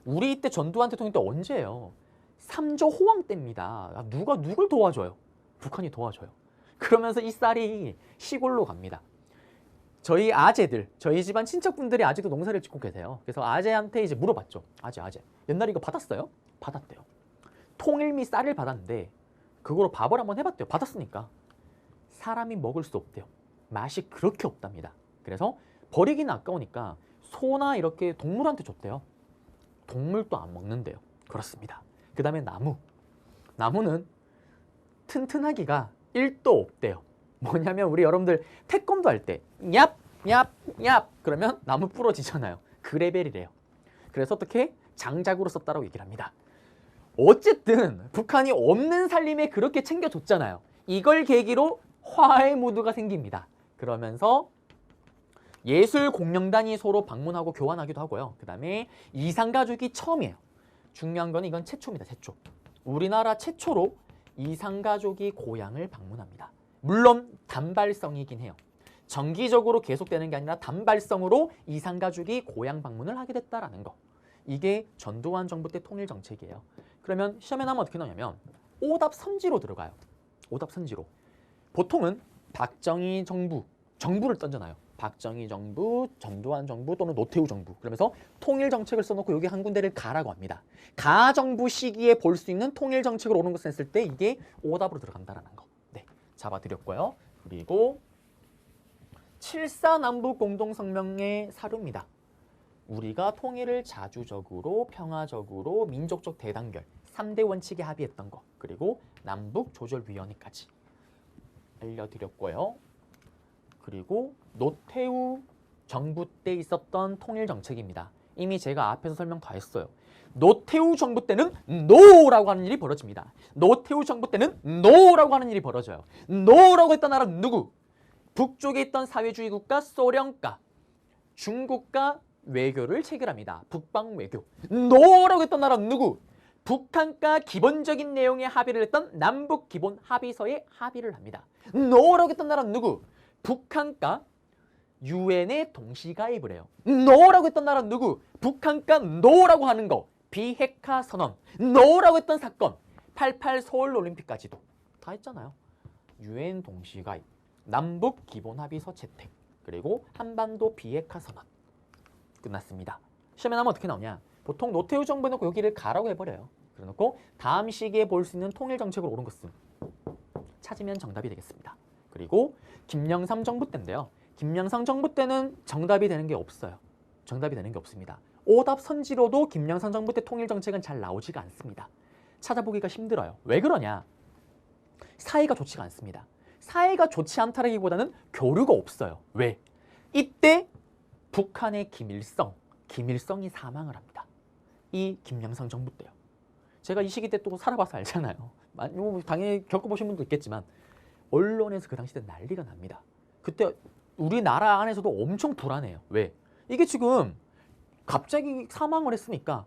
우리 이때 전두환 대통령 때 언제예요? 3조 호황 때입니다. 누가 누굴 도와줘요? 북한이 도와줘요. 그러면서 이 쌀이 시골로 갑니다. 저희 아재들, 저희 집안 친척분들이 아직도 농사를 짓고 계세요. 그래서 아재한테 이제 물어봤죠. 아재. 옛날에 이거 받았어요? 받았대요. 통일미 쌀을 받았는데 그거로 밥을 한번 해봤대요. 받았으니까. 사람이 먹을 수 없대요. 맛이 그렇게 없답니다. 그래서 버리기는 아까우니까 소나 이렇게 동물한테 줬대요. 동물도 안 먹는데요. 그렇습니다. 그 다음에 나무. 나무는 튼튼하기가 1도 없대요. 뭐냐면 우리 여러분들 태권도 할 때 얍 그러면 나무 부러지잖아요. 그 레벨이래요. 그래서 어떻게 장작으로 썼다라고 얘기를 합니다. 어쨌든 북한이 없는 살림에 그렇게 챙겨줬잖아요. 이걸 계기로 화해 무드가 생깁니다. 그러면서 예술공연단이 서로 방문하고 교환하기도 하고요. 그 다음에 이산가족이 처음이에요. 중요한 건 이건 최초입니다. 최초. 우리나라 최초로 이산가족이 고향을 방문합니다. 물론 단발성이긴 해요. 정기적으로 계속되는 게 아니라 단발성으로 이산가족이 고향 방문을 하게 됐다라는 거. 이게 전두환 정부 때 통일 정책이에요. 그러면 시험에 나오면 어떻게 나오냐면 오답 선지로 들어가요. 오답 선지로. 보통은 박정희 정부를 던져놔요. 박정희 정부, 전두환 정부 또는 노태우 정부. 그러면서 통일 정책을 써놓고 여기 한 군데를 가라고 합니다. 가 정부 시기에 볼 수 있는 통일 정책을 옳은 것을 했을 때 이게 오답으로 들어간다라는 거. 네, 잡아드렸고요. 그리고 7.4 남북 공동성명의 사료입니다. 우리가 통일을 자주적으로, 평화적으로, 민족적 대단결 3대 원칙에 합의했던 거. 그리고 남북조절위원회까지 알려드렸고요. 그리고 노태우 정부 때 있었던 통일 정책입니다. 이미 제가 앞에서 설명 다 했어요. 노태우 정부 때는 NO라고 하는 일이 벌어집니다. 노태우 정부 때는 NO라고 하는 일이 벌어져요. NO라고 했던 나라는 누구? 북쪽에 있던 사회주의 국가 소련과 중국과 외교를 체결합니다. 북방 외교. NO라고 했던 나라는 누구? 북한과 기본적인 내용의 합의를 했던 남북 기본 합의서에 합의를 합니다. NO라고 했던 나라는 누구? 북한과 유엔에 동시 가입을 해요. NO라고 했던 나라는 누구? 북한과 NO라고 하는 거. 비핵화 선언. NO라고 했던 사건. 88 서울올림픽까지도 다 했잖아요. 유엔 동시 가입. 남북 기본 합의서 채택. 그리고 한반도 비핵화 선언. 끝났습니다. 시험에 나오면 어떻게 나오냐? 보통 노태우 정부 해놓고 여기를 가라고 해버려요. 그래놓고 다음 시기에 볼 수 있는 통일 정책을 옳은 것은 찾으면 정답이 되겠습니다. 그리고 김영삼 정부 때인데요. 김영삼 정부 때는 정답이 되는 게 없어요. 정답이 되는 게 없습니다. 오답 선지로도 김영삼 정부 때 통일 정책은 잘 나오지가 않습니다. 찾아보기가 힘들어요. 왜 그러냐? 사이가 좋지가 않습니다. 사이가 좋지 않다라기보다는 교류가 없어요. 왜? 이때 북한의 김일성이 사망을 합니다. 이 김영삼 정부 때요. 제가 이 시기 때 또 살아봐서 알잖아요. 당연히 겪어보신 분도 있겠지만 언론에서 그 당시 때 난리가 납니다. 그때 우리나라 안에서도 엄청 불안해요. 왜? 이게 지금 갑자기 사망을 했으니까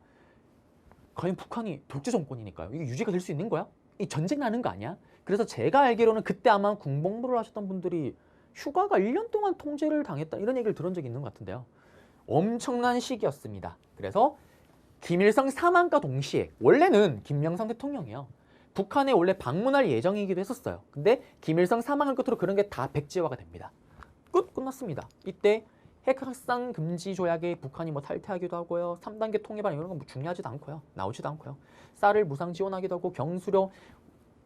과연 북한이 독재 정권이니까요. 이게 유지가 될 수 있는 거야? 이 전쟁 나는 거 아니야? 그래서 제가 알기로는 그때 아마 군복무를 하셨던 분들이 휴가가 1년 동안 통제를 당했다 이런 얘기를 들은 적이 있는 것 같은데요. 엄청난 시기였습니다. 그래서 김일성 사망과 동시에 원래는 김영삼 대통령이요. 북한에 원래 방문할 예정이기도 했었어요. 근데 김일성 사망을 끝으로 그런 게 다 백지화가 됩니다. 끝났습니다. 이때 핵 확산 금지 조약에 북한이 뭐 탈퇴하기도 하고요. 3단계 통일반 이런 건 뭐 중요하지도 않고요. 나오지도 않고요. 쌀을 무상 지원하기도 하고 경수료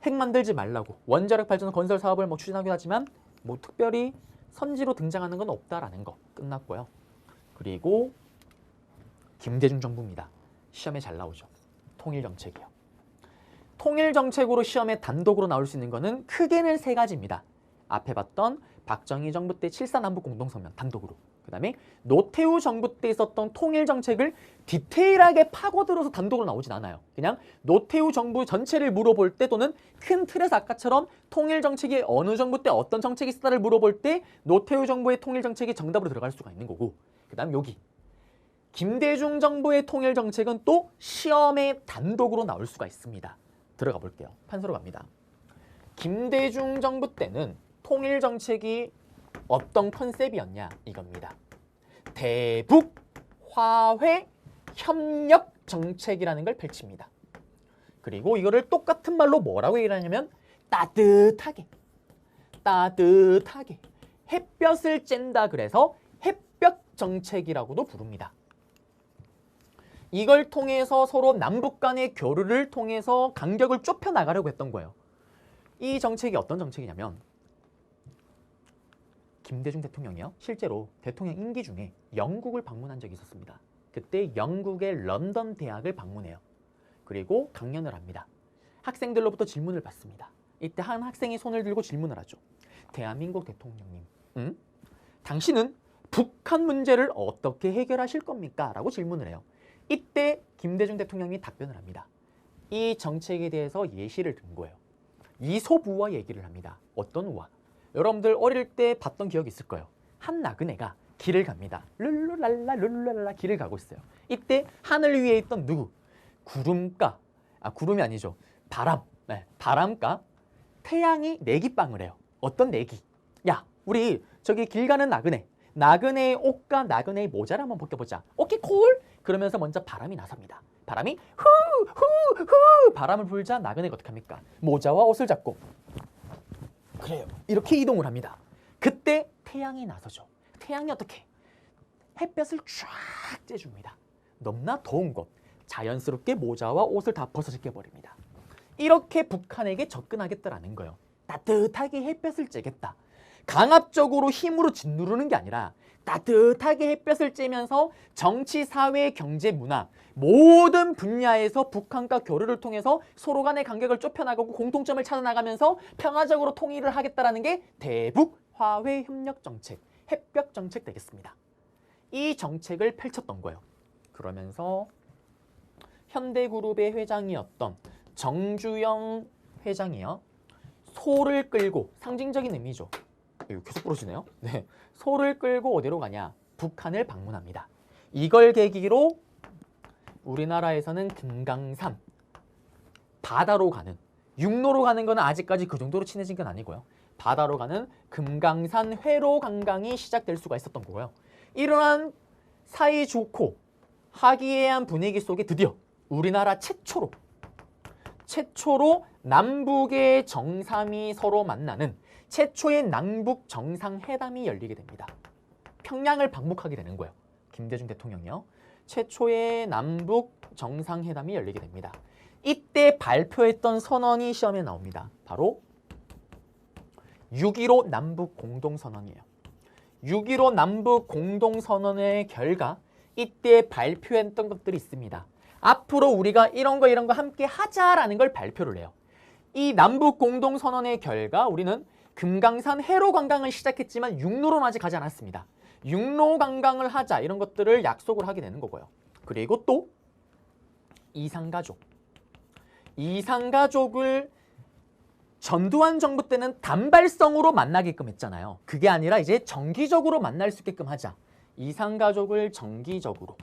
핵 만들지 말라고 원자력 발전 건설 사업을 뭐 추진하기도 하지만 뭐 특별히 선지로 등장하는 건 없다라는 거 끝났고요. 그리고 김대중 정부입니다. 시험에 잘 나오죠. 통일정책이요. 통일정책으로 시험에 단독으로 나올 수 있는 거는 크게는 세 가지입니다. 앞에 봤던 박정희 정부 때 7.4 남북 공동성명 단독으로. 그 다음에 노태우 정부 때 있었던 통일정책을 디테일하게 파고들어서 단독으로 나오진 않아요. 그냥 노태우 정부 전체를 물어볼 때 또는 큰 틀에서 아까처럼 통일정책이 어느 정부 때 어떤 정책이 있었다를 물어볼 때 노태우 정부의 통일정책이 정답으로 들어갈 수가 있는 거고, 그 다음 여기 김대중 정부의 통일정책은 또 시험에 단독으로 나올 수가 있습니다. 들어가 볼게요. 판서로 갑니다. 김대중 정부 때는 통일정책이 어떤 컨셉이었냐 이겁니다. 대북 화해 협력 정책이라는 걸 펼칩니다. 그리고 이거를 똑같은 말로 뭐라고 얘기를 하냐면 따뜻하게 햇볕을 쬐다 그래서 햇볕 정책이라고도 부릅니다. 이걸 통해서 서로 남북 간의 교류를 통해서 간격을 좁혀 나가려고 했던 거예요. 이 정책이 어떤 정책이냐면 김대중 대통령이요. 실제로 대통령 임기 중에 영국을 방문한 적이 있었습니다. 그때 영국의 런던 대학을 방문해요. 그리고 강연을 합니다. 학생들로부터 질문을 받습니다. 이때 한 학생이 손을 들고 질문을 하죠. 대한민국 대통령님, 당신은 북한 문제를 어떻게 해결하실 겁니까? 라고 질문을 해요. 이때 김대중 대통령이 답변을 합니다. 이 정책에 대해서 예시를 든 거예요. 이솝우화 얘기를 합니다. 어떤 우화? 여러분들 어릴 때 봤던 기억이 있을 거예요. 한 나그네가 길을 갑니다. 룰루랄라 룰루랄라 길을 가고 있어요. 이때 하늘 위에 있던 누구? 구름과, 구름이 아니죠. 바람. 네, 바람과 태양이 내기빵을 해요. 어떤 내기? 야, 우리 저기 길 가는 나그네의 옷과 나그네의 모자를 한번 벗겨보자. 오케이 콜? 그러면서 먼저 바람이 나섭니다. 바람이 후 후후후 바람을 불자 나그네가 어떻게 합니까? 모자와 옷을 잡고 그래요. 이렇게 이동을 합니다. 그때 태양이 나서죠. 태양이 어떻게? 햇볕을 쫙 쬐줍니다. 넘나 더운 곳 자연스럽게 모자와 옷을 다 벗어지게 버립니다. 이렇게 북한에게 접근하겠다라는 거예요. 따뜻하게 햇볕을 쬐겠다. 강압적으로 힘으로 짓누르는 게 아니라 따뜻하게 햇볕을 쬐면서 정치, 사회, 경제, 문화 모든 분야에서 북한과 교류를 통해서 서로 간의 간격을 좁혀나가고 공통점을 찾아나가면서 평화적으로 통일을 하겠다라는 게 대북 화해 협력 정책, 햇볕 정책 되겠습니다. 이 정책을 펼쳤던 거예요. 그러면서 현대그룹의 회장이었던 정주영 회장이요. 소를 끌고 상징적인 의미죠. 이거 계속 부러지네요. 네, 소를 끌고 어디로 가냐? 북한을 방문합니다. 이걸 계기로 우리나라에서는 금강산 바다로 가는 육로로 가는 거는 아직까지 그 정도로 친해진 건 아니고요. 바다로 가는 금강산 회로 관광이 시작될 수가 있었던 거고요. 이러한 사이좋고 화기애애한 분위기 속에 드디어 우리나라 최초로 남북의 정상이 서로 만나는 최초의 남북 정상회담이 열리게 됩니다. 평양을 방문하게 되는 거예요. 김대중 대통령이요. 최초의 남북 정상회담이 열리게 됩니다. 이때 발표했던 선언이 시험에 나옵니다. 바로 6.15 남북 공동선언이에요. 6.15 남북 공동선언의 결과 이때 발표했던 것들이 있습니다. 앞으로 우리가 이런 거 함께 하자라는 걸 발표를 해요. 이 남북 공동선언의 결과 우리는 금강산 해로 관광을 시작했지만 육로로는 아직 가지 않았습니다. 육로 관광을 하자 이런 것들을 약속을 하게 되는 거고요. 그리고 또 이산가족을 전두환 정부 때는 단발성으로 만나게끔 했잖아요. 그게 아니라 이제 정기적으로 만날 수 있게끔 하자. 이산가족을 정기적으로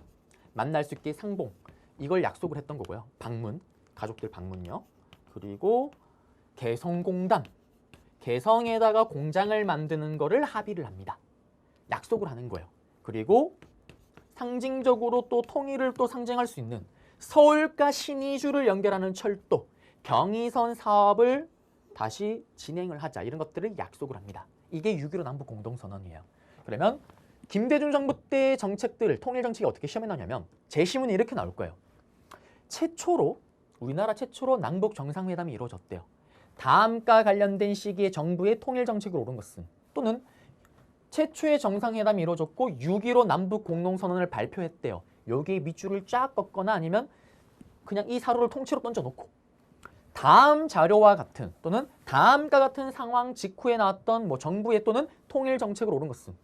만날 수 있게 상봉 이걸 약속을 했던 거고요. 방문, 가족들 방문요. 그리고 개성공단, 개성에다가 공장을 만드는 거를 합의를 합니다. 약속을 하는 거예요. 그리고 상징적으로 또 통일을 또 상징할 수 있는 서울과 신의주를 연결하는 철도, 경의선 사업을 다시 진행을 하자. 이런 것들을 약속을 합니다. 이게 6.15 남북 공동선언이에요. 그러면 김대중 정부 때 정책들, 통일 정책이 어떻게 시험에 나오냐면 제시문이 이렇게 나올 거예요. 우리나라 최초로 남북 정상회담이 이루어졌대요. 다음과 관련된 시기에 정부의 통일 정책을 옳은 것은 또는 최초의 정상회담이 이루어졌고 6.15 남북 공동선언을 발표했대요. 여기에 밑줄을 쫙 꺾거나 아니면 그냥 이 사료를 통째로 던져놓고 다음 자료와 같은 또는 다음과 같은 상황 직후에 나왔던 정부의 또는 통일 정책을 옳은 것은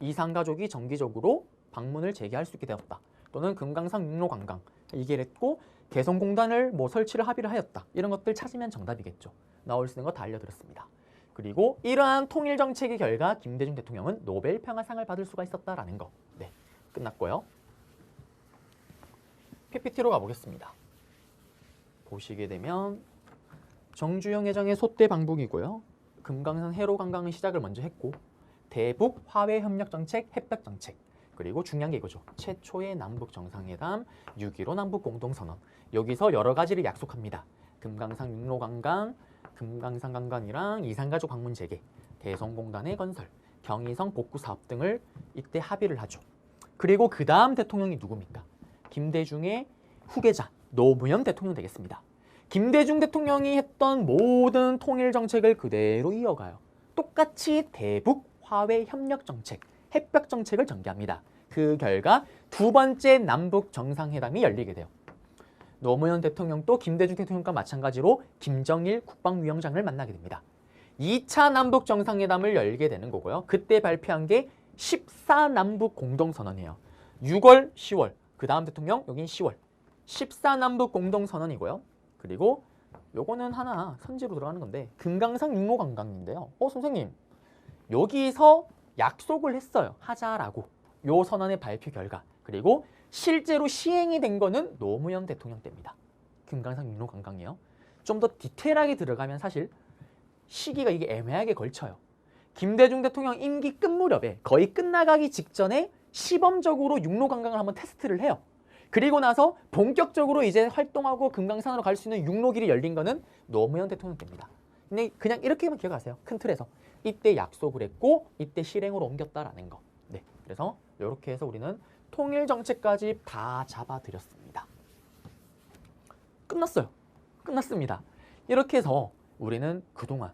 이산가족이 정기적으로 방문을 재개할 수 있게 되었다. 또는 금강산 육로 관광 이게 했고 개성공단을 설치를 합의를 하였다. 이런 것들 찾으면 정답이겠죠. 나올 수 있는 거 다 알려드렸습니다. 그리고 이러한 통일 정책의 결과 김대중 대통령은 노벨 평화상을 받을 수가 있었다라는 거. 네, 끝났고요. PPT로 가보겠습니다. 보시게 되면 정주영 회장의 소대 방북이고요. 금강산 해로 관광의 시작을 먼저 했고 대북 화해 협력 정책, 햇볕 정책 그리고 중요한 게 이거죠. 최초의 남북 정상회담, 6.15 남북 공동선언. 여기서 여러 가지를 약속합니다. 금강산 육로 관광, 금강산 관광이랑 이산가족 방문 재개, 개성공단의 건설, 경의성 복구 사업 등을 이때 합의를 하죠. 그리고 그 다음 대통령이 누굽니까? 김대중의 후계자 노무현 대통령 되겠습니다. 김대중 대통령이 했던 모든 통일 정책을 그대로 이어가요. 똑같이 대북 화해 협력 정책, 햇볕 정책을 전개합니다. 그 결과 두 번째 남북 정상회담이 열리게 돼요. 노무현 대통령도 김대중 대통령과 마찬가지로 김정일 국방위원장을 만나게 됩니다. 2차 남북 정상회담을 열게 되는 거고요. 그때 발표한 게 14남북 공동선언이에요. 6월, 10월, 그 다음 대통령 여긴 10월. 14남북 공동선언이고요. 그리고 요거는 하나 선지로 들어가는 건데 금강산 육로 관광인데요. 선생님 여기서 약속을 했어요. 하자라고. 요 선언의 발표 결과. 그리고 실제로 시행이 된 거는 노무현 대통령 때입니다. 금강산 육로 관광이요. 좀 더 디테일하게 들어가면 사실 시기가 이게 애매하게 걸쳐요. 김대중 대통령 임기 끝 무렵에 거의 끝나가기 직전에 시범적으로 육로 관광을 한번 테스트를 해요. 그리고 나서 본격적으로 이제 활동하고 금강산으로 갈 수 있는 육로길이 열린 거는 노무현 대통령 때입니다. 근데 그냥 이렇게만 기억하세요. 큰 틀에서. 이때 약속을 했고 이때 실행으로 옮겼다라는 거. 네, 그래서 이렇게 해서 우리는 통일 정책까지 다 잡아드렸습니다. 끝났어요. 끝났습니다. 이렇게 해서 우리는 그동안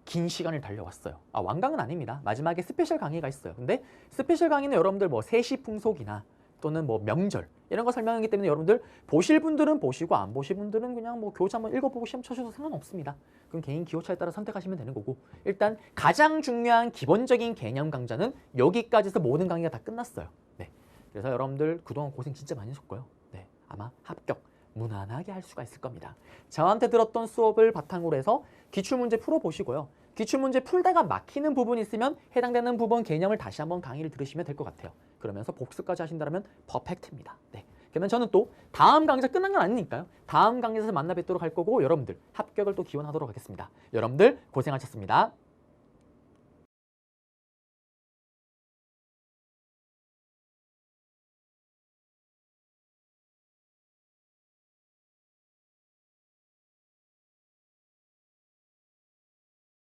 긴 시간을 달려왔어요. 완강은 아닙니다. 마지막에 스페셜 강의가 있어요. 근데 스페셜 강의는 여러분들 뭐 세시풍속이나 또는 뭐 명절 이런 거 설명하기 때문에 여러분들 보실 분들은 보시고 안 보실 분들은 그냥 뭐 교재 한번 읽어보고 시험 쳐주셔도 상관없습니다. 그럼 개인 기호차에 따라 선택하시면 되는 거고, 일단 가장 중요한 기본적인 개념 강좌는 여기까지 해서 모든 강의가 다 끝났어요. 네, 그래서 여러분들 그동안 고생 진짜 많이 하셨고요. 네, 아마 합격 무난하게 할 수가 있을 겁니다. 저한테 들었던 수업을 바탕으로 해서 기출문제 풀어보시고요. 기출문제 풀다가 막히는 부분이 있으면 해당되는 부분 개념을 다시 한번 강의를 들으시면 될 것 같아요. 그러면서 복습까지 하신다면 퍼펙트입니다. 네, 그러면 저는 또 다음 강좌 끝난 건 아니니까요. 다음 강좌에서 만나 뵙도록 할 거고 여러분들 합격을 또 기원하도록 하겠습니다. 여러분들 고생하셨습니다.